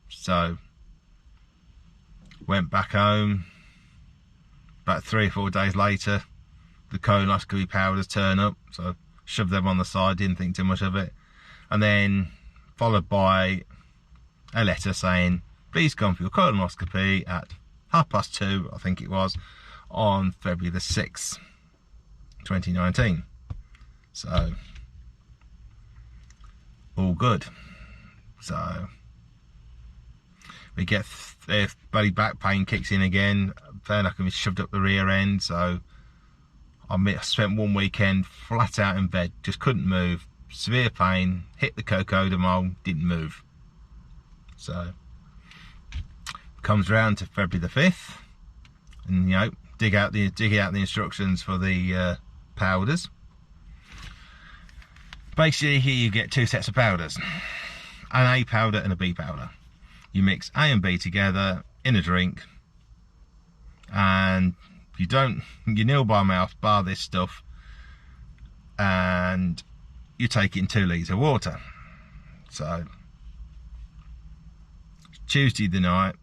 So went back home. About 3 or 4 days later, the colonoscopy powders turn up, so shoved them on the side, didn't think too much of it. And then followed by a letter saying, please come for your colonoscopy at 2:30, I think it was, on February the 6th, 2019. So, all good. So, we get their bloody back pain kicks in again. Then I can be shoved up the rear end. So I spent one weekend flat out in bed, just couldn't move, severe pain, hit the cocodamol, didn't move. So comes round to February the 5th, and you know, dig out the instructions for the powders. Basically, here you get 2 sets of powders, an A powder and a B powder. You mix A and B together in a drink, and you nil by mouth, bar this stuff, and you take it in 2 litres of water. So Tuesday the night,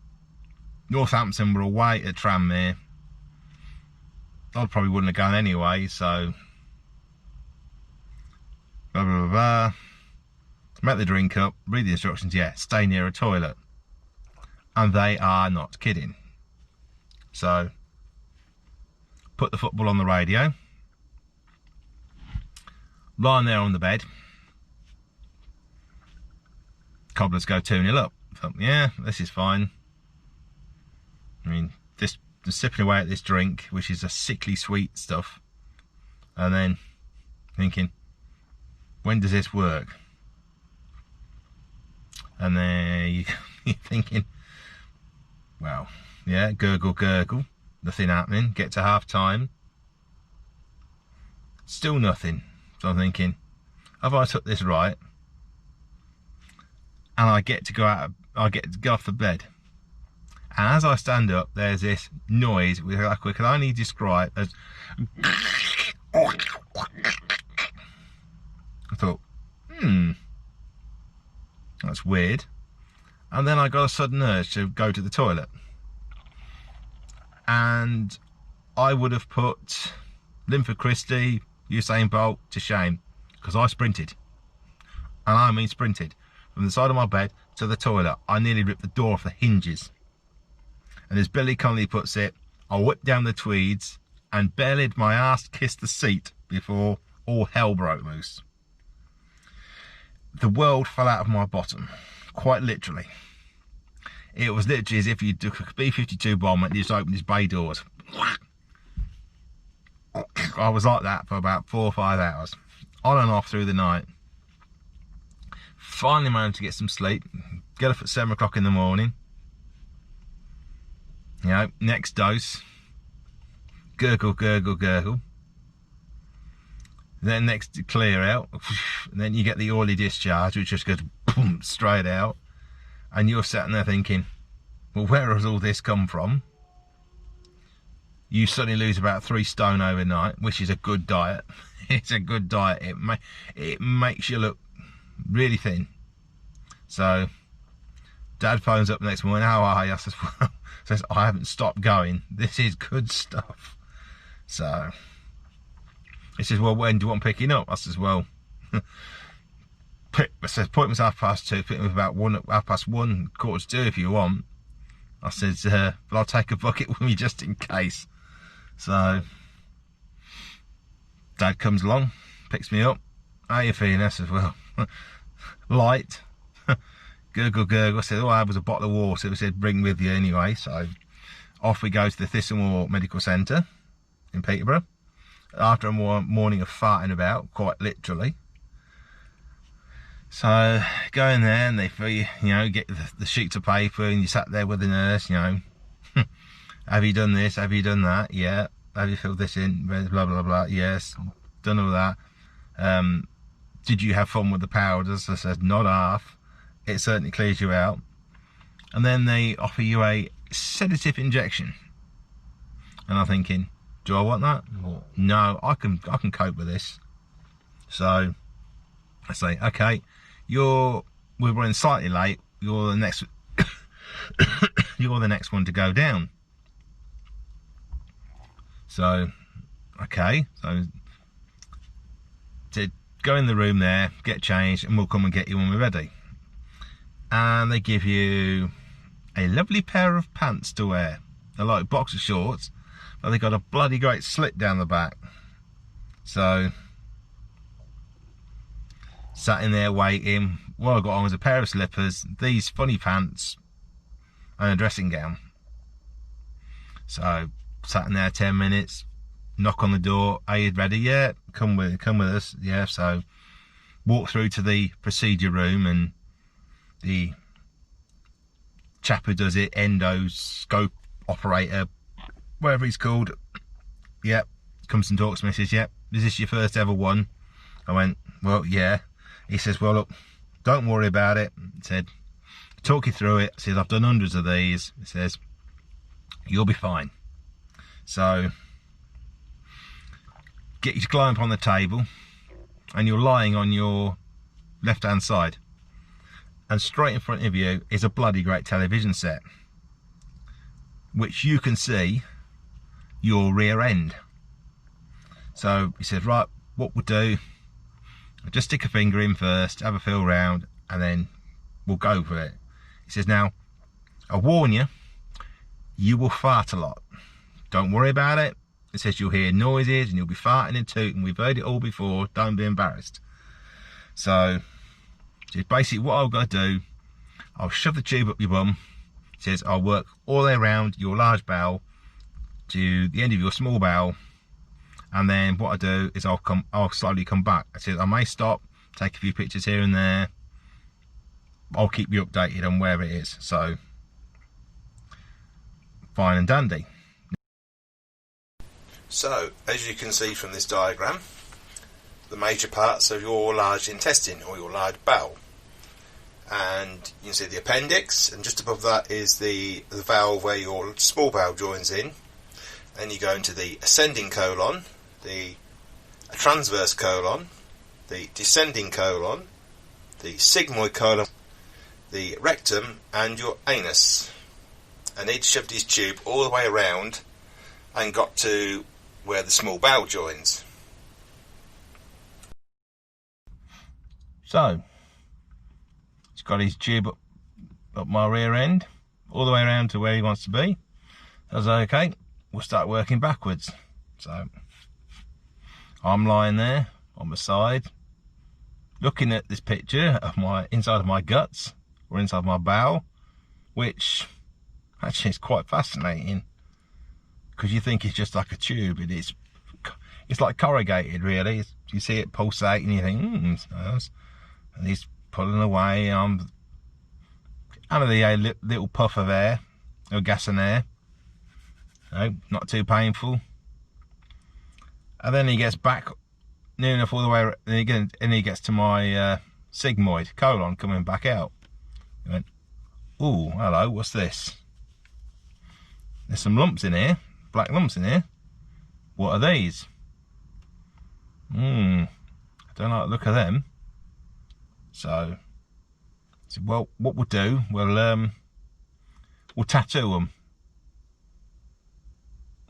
Northampton were away at Tranmere. I probably wouldn't have gone anyway, so blah blah blah blah. Make the drink up, read the instructions, yeah, stay near a toilet. And they are not kidding. So put the football on the radio, lying there on the bed, Cobblers go 2-0 up. Thought, yeah, this is fine. I mean, just sipping away at this drink, which is a sickly sweet stuff, and then thinking, when does this work? And then you're thinking, well, yeah, gurgle, gurgle, nothing happening. Get to half time, still nothing. So I'm thinking, have I took this right? And I get to go off the bed. And as I stand up, there's this noise which I can only describe as I thought, that's weird. And then I got a sudden urge to go to the toilet. And I would have put Linford Christie, Usain Bolt to shame, because I sprinted. And I mean sprinted. From the side of my bed to the toilet. I nearly ripped the door off the hinges. And as Billy Connolly puts it, I whipped down the tweeds and barely had my ass kissed the seat before all hell broke loose. The world fell out of my bottom, quite literally. It was literally as if you took a B-52 bomb and you just opened his bay doors. I was like that for about 4 or 5 hours, on and off through the night. Finally managed to get some sleep, get up at 7 o'clock in the morning. You know, next dose, gurgle, gurgle, gurgle. Then next to clear out, and then you get the oily discharge, which just goes boom, straight out. And you're sitting there thinking, well, where has all this come from? You suddenly lose about 3 stone overnight, which is a good diet. It's a good diet. It makes you look really thin. So Dad phones up the next morning, how are you? I says, well, I haven't stopped going. This is good stuff. So he says, well, when do you want picking up? I says, well, appointment's 2:30, pick me about 1:30, 1:45 if you want. I said, but I'll take a bucket with me just in case. So Dad comes along, picks me up. How you feeling? I said, well, light. Gurgle, gurgle. I said, all I had was a bottle of water. He said, bring with you anyway. So off we go to the Thistlemore Medical Centre in Peterborough. After a morning of farting about, quite literally. So go in there and they feel you, get the sheets of paper and you sat there with the nurse, have you done this? Have you done that? Yeah. Have you filled this in? Blah, blah, blah. Yes. Done all that. Did you have fun with the powders? I said, not half. It certainly clears you out. And then they offer you a sedative injection. And I'm thinking, do I want that? No, I can cope with this. So I say, okay, we're running slightly late. You're the next you're the next one to go down. So, okay, so to go in the room there, get changed, and we'll come and get you when we're ready. And they give you a lovely pair of pants to wear. They're like boxer shorts, but they got a bloody great slit down the back. So, sat in there waiting. What I got on was a pair of slippers, these funny pants, and a dressing gown. So, sat in there 10 minutes, knock on the door, are you ready? Yeah, come with us. Yeah, so walk through to the procedure room, and the chap who does it, endoscope operator, whatever he's called, yep, comes and talks to me and says, yep, is this your first ever one? I went, well, yeah. He says, well, look, don't worry about it. He said, talk you through it. He says, I've done hundreds of these. He says, you'll be fine. So, get you to climb up on the table, and you're lying on your left hand side, and straight in front of you is a bloody great television set, which you can see your rear end. So he said, right, what we'll do, just stick a finger in first, have a feel around, and then we'll go for it. He says, now, I warn you, you will fart a lot. Don't worry about it. It says you'll hear noises and you'll be farting and tooting. We've heard it all before. Don't be embarrassed. So basically what I've got to do, I'll shove the tube up your bum. It says I'll work all the way around your large bowel to the end of your small bowel. And then what I do is I'll slowly come back. I said I may stop, take a few pictures here and there. I'll keep you updated on where it is. So fine and dandy. So, as you can see from this diagram, the major parts of your large intestine or your large bowel, and you can see the appendix, and just above that is the valve where your small bowel joins in, and you go into the ascending colon, the transverse colon, the descending colon, the sigmoid colon, the rectum, and your anus. And he'd shoved his tube all the way around and got to where the small bowel joins. So, he's got his tube up my rear end, all the way around to where he wants to be. I was like, okay, we'll start working backwards. So, I'm lying there on my side, looking at this picture of my inside of my guts, or inside my bowel, which actually is quite fascinating. Because you think it's just like a tube, it's like corrugated really. You see it pulsate and you think, and he's pulling away. I'm under the little puff of air, or gas and air. So, not too painful. And then he gets back near enough all the way, and he gets to my sigmoid colon coming back out. He went, ooh, hello, what's this? There's some lumps in here. Black lumps in here. What are these? I don't like the look of them. So, well, what we'll do, we'll tattoo them,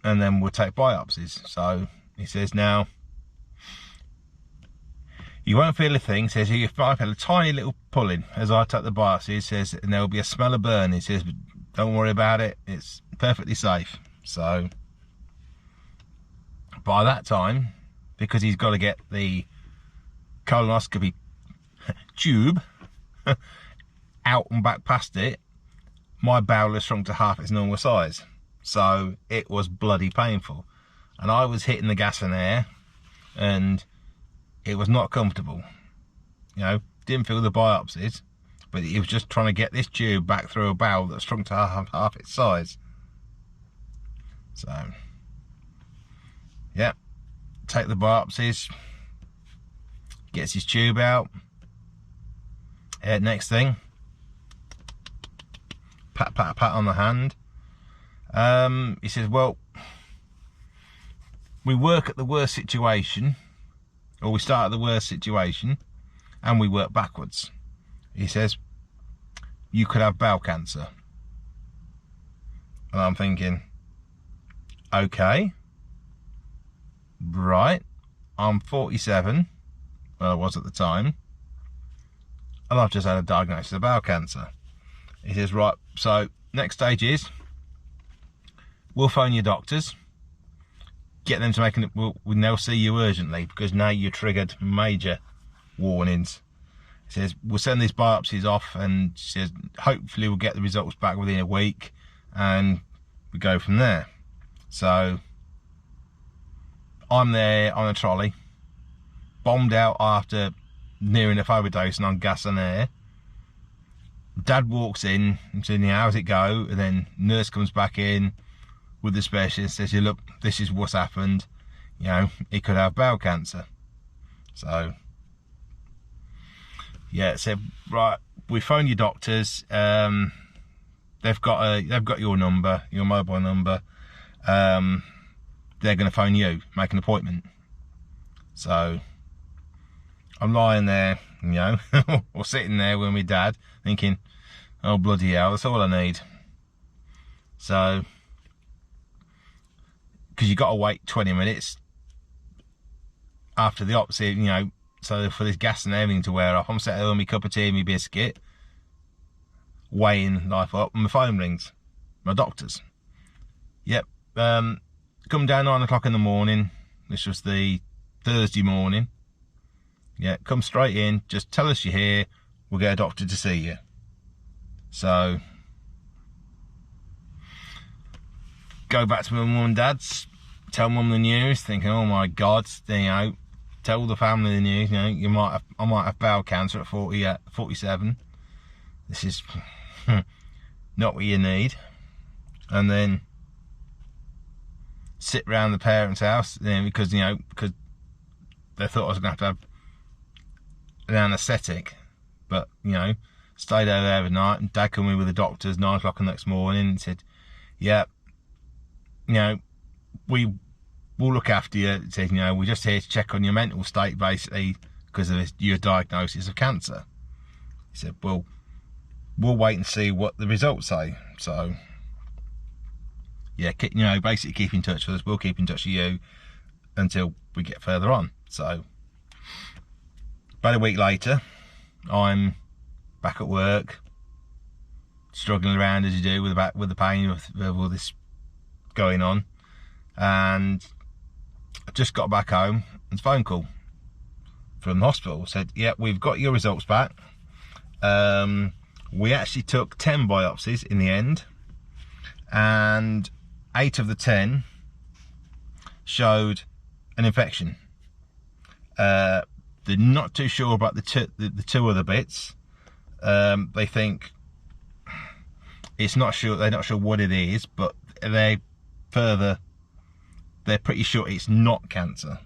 and then we'll take biopsies. So he says, now you won't feel a thing. He says you might feel a tiny little pulling as I take the biopsy. He says, and there'll be a smell of burn. He says, but don't worry about it. It's perfectly safe. So by that time, because he's got to get the colonoscopy tube out and back past it, my bowel has shrunk to half its normal size. So it was bloody painful. And I was hitting the gas and air, and it was not comfortable. You know, didn't feel the biopsies, but he was just trying to get this tube back through a bowel that shrunk to half its size. So, yeah, take the biopsies, gets his tube out. Next thing, pat on the hand. He says, well, we work at the worst situation, or we start at the worst situation, and we work backwards. He says, you could have bowel cancer. And I'm thinking, okay, right, I'm 47, well I was at the time, and I've just had a diagnosis of bowel cancer. He says, right, so next stage is, we'll phone your doctors, get them to make an, they'll see you urgently, because now you're triggered major warnings. He says, we'll send these biopsies off, and says, hopefully we'll get the results back within a week, and we go from there. So I'm there on a trolley, bombed out after near enough overdosing on gas and air. Dad walks in and says, how's it go? And then nurse comes back in with the specialist, says, look, this is what's happened. You know, he could have bowel cancer. So yeah, said, right, we phoned your doctors. They've got your number, your mobile number. They're going to phone you, make an appointment. So I'm lying there, you know, or sitting there with my dad, thinking, oh bloody hell, that's all I need. So, because you got to wait 20 minutes after the opposite, you know, so for this gas and everything to wear off, I'm sat there with my cup of tea and my biscuit, weighing life up, and my phone rings. My doctors. Yep. Come down 9 o'clock in the morning. This was the Thursday morning. Yeah, come straight in. Just tell us you're here. We'll get a doctor to see you. So, go back to my mum and dad's. Tell mum the news. Thinking, oh my God, you know, tell the family the news. You know, I might have bowel cancer at 47. This is not what you need. And then sit round the parents' house, you know, because they thought I was going to have an anaesthetic, but you know, stayed over there overnight. And Dad came in with the doctors 9 o'clock the next morning and said, yeah, you know, we'll look after you. It said, you know, we're just here to check on your mental state, basically, because of your diagnosis of cancer. He said, well, we'll wait and see what the results say. So yeah, you know, basically keep in touch with us. We'll keep in touch with you until we get further on. So about a week later, I'm back at work, struggling around as you do with the pain of all this going on, and I just got back home and a phone call from the hospital. Said, yeah, we've got your results back. We actually took 10 biopsies in the end, and 8 of the 10 showed an infection. They're not too sure about the 2 other bits. They think it's not sure. They're not sure what it is, but they're pretty sure it's not cancer.